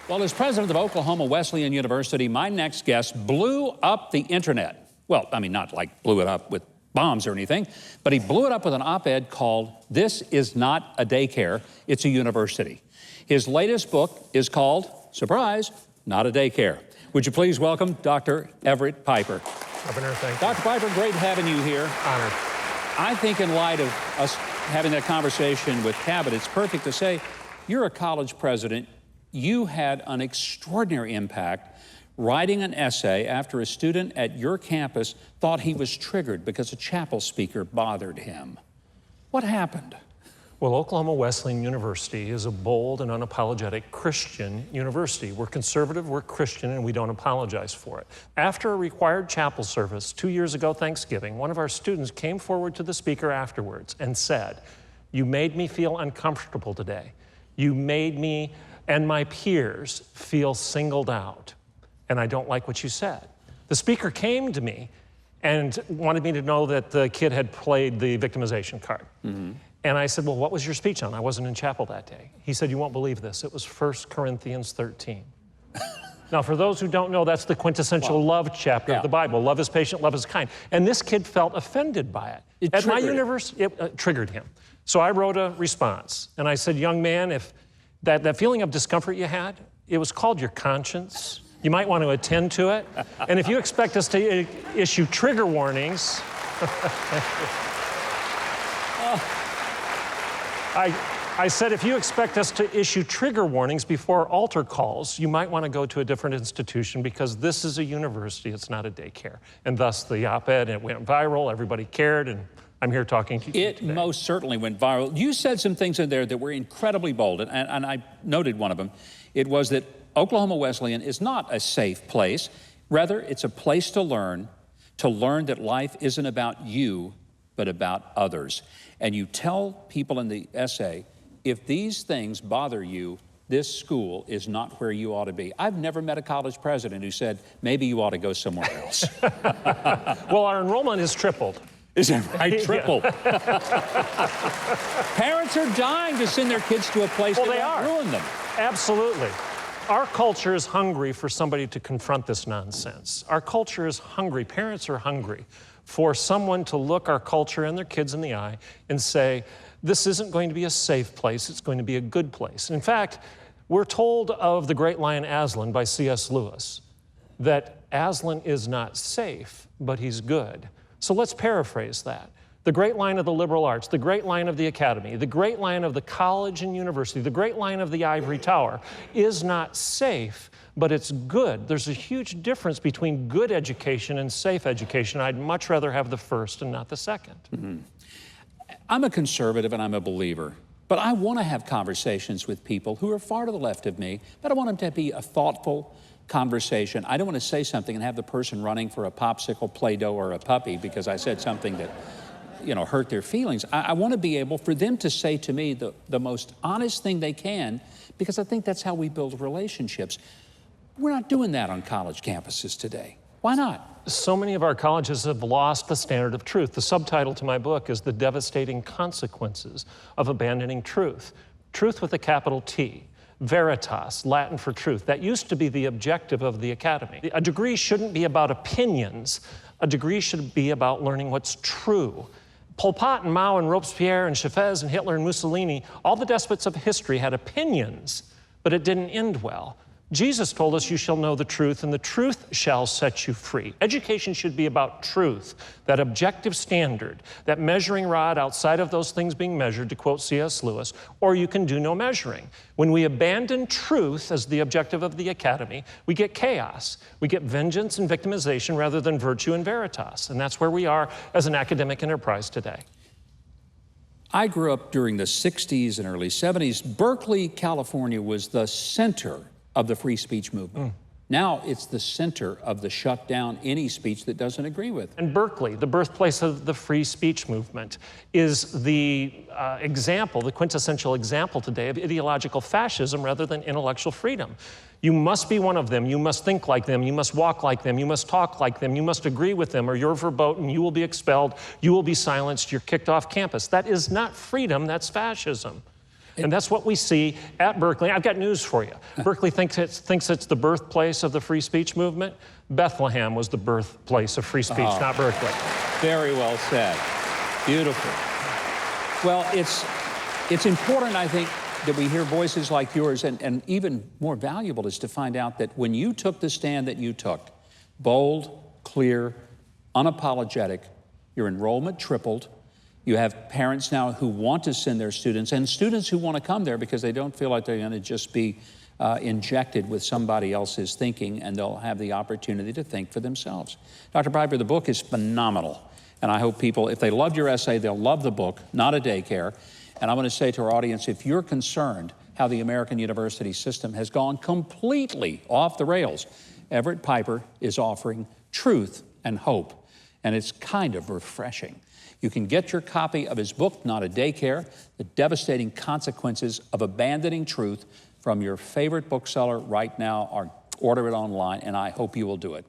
Well, as president of Oklahoma Wesleyan University, my next guest blew up the internet. Well, I mean, not like blew it up with bombs or anything, but he blew it up with an op-ed called "This is Not a Daycare, It's a University." His latest book is called, surprise, Not a Daycare. Would you please welcome Dr. Everett Piper. Governor, thank you. Dr. Piper, great having you here. Honored. I think in light of us having that conversation with Cabot, it's perfect to say you're a college president. You had an extraordinary impact writing an essay after a student at your campus thought he was triggered because a chapel speaker bothered him. What happened? Well, Oklahoma Wesleyan University is a bold and unapologetic Christian university. We're conservative, we're Christian, and we don't apologize for it. After a required chapel service 2 years ago Thanksgiving, one of our students came forward to the speaker afterwards and said, "You made me feel uncomfortable today. You made me and my peers feel singled out, and I don't like what you said." The speaker came to me and wanted me to know that the kid had played the victimization card. And I said, "Well, what was your speech on?" I wasn't in chapel that day. He said, "You won't believe this. It was 1 Corinthians 13. Now, for those who don't know, that's the quintessential love chapter of the Bible. Love is patient, love is kind. And this kid felt offended by it. At my university, it triggered him. So I wrote a response. And I said, "Young man, if that feeling of discomfort you had, it was called your conscience. You might want to attend to it. And if you expect us to issue trigger warnings," I said, "If you expect us to issue trigger warnings before altar calls, you might want to go to a different institution because this is a university, it's not a daycare." And thus the op-ed, it went viral, everybody cared, and I'm here talking to you today. Most certainly went viral. You said some things in there that were incredibly bold, and I noted one of them. It was that Oklahoma Wesleyan is not a safe place. Rather, it's a place to learn that life isn't about you, but about others. And you tell people in the essay, if these things bother you, this school is not where you ought to be. I've never met a college president who said, maybe you ought to go somewhere else. Well, our enrollment has tripled. Is that right? Tripled. Parents are dying to send their kids to a place that won't ruin them. Absolutely. Our culture is hungry for somebody to confront this nonsense. Our culture is hungry, parents are hungry for someone to look our culture and their kids in the eye and say, this isn't going to be a safe place, it's going to be a good place. In fact, we're told of the great lion Aslan by C.S. Lewis, that Aslan is not safe, but he's good. So let's paraphrase that. The great lion of the liberal arts, the great lion of the academy, the great lion of the college and university, the great lion of the ivory tower is not safe, but it's good. There's a huge difference between good education and safe education. I'd much rather have the first and not the second. I'm a conservative and I'm a believer, but I want to have conversations with people who are far to the left of me, but I want them to be a thoughtful conversation. I don't want to say something and have the person running for a popsicle, Play-Doh, or a puppy because I said something that, hurt their feelings. I want to be able for them to say to me the most honest thing they can, because I think that's how we build relationships. We're not doing that on college campuses today. Why not? So many of our colleges have lost the standard of truth. The subtitle to my book is The Devastating Consequences of Abandoning Truth. Truth with a capital T. Veritas, Latin for truth. That used to be the objective of the academy. A degree shouldn't be about opinions. A degree should be about learning what's true. Pol Pot and Mao and Robespierre and Chavez and Hitler and Mussolini, all the despots of history had opinions, but it didn't end well. Jesus told us, you shall know the truth, and the truth shall set you free. Education should be about truth, that objective standard, that measuring rod outside of those things being measured, to quote C.S. Lewis, or you can do no measuring. When we abandon truth as the objective of the academy, we get chaos. We get vengeance and victimization rather than virtue and veritas, and that's where we are as an academic enterprise today. I grew up during the 60s and early 70s. Berkeley, California was the center of the free speech movement. Now it's the center of the shut down any speech that doesn't agree with. And Berkeley, the birthplace of the free speech movement, is the example, the quintessential example today of ideological fascism rather than intellectual freedom. You must be one of them. You must think like them. You must walk like them. You must talk like them. You must agree with them, or you're verboten. You will be expelled. You will be silenced. You're kicked off campus. That is not freedom. That's fascism. And that's what we see at Berkeley. I've got news for you. Berkeley thinks it's the birthplace of the free speech movement. Bethlehem was the birthplace of free speech, not Berkeley. Very well said. Beautiful. Well, it's important, I think, that we hear voices like yours, and even more valuable is to find out that when you took the stand that you took, bold, clear, unapologetic, your enrollment tripled. You have parents now who want to send their students, and students who want to come there because they don't feel like they're going to just be injected with somebody else's thinking, and they'll have the opportunity to think for themselves. Dr. Piper, the book is phenomenal, and I hope people, if they loved your essay, they'll love the book, Not a Daycare. And I want to say to our audience, if you're concerned how the American university system has gone completely off the rails, Everett Piper is offering truth and hope, and it's kind of refreshing. You can get your copy of his book, Not a Daycare, The Devastating Consequences of Abandoning Truth, from your favorite bookseller right now, or order it online, and I hope you will do it.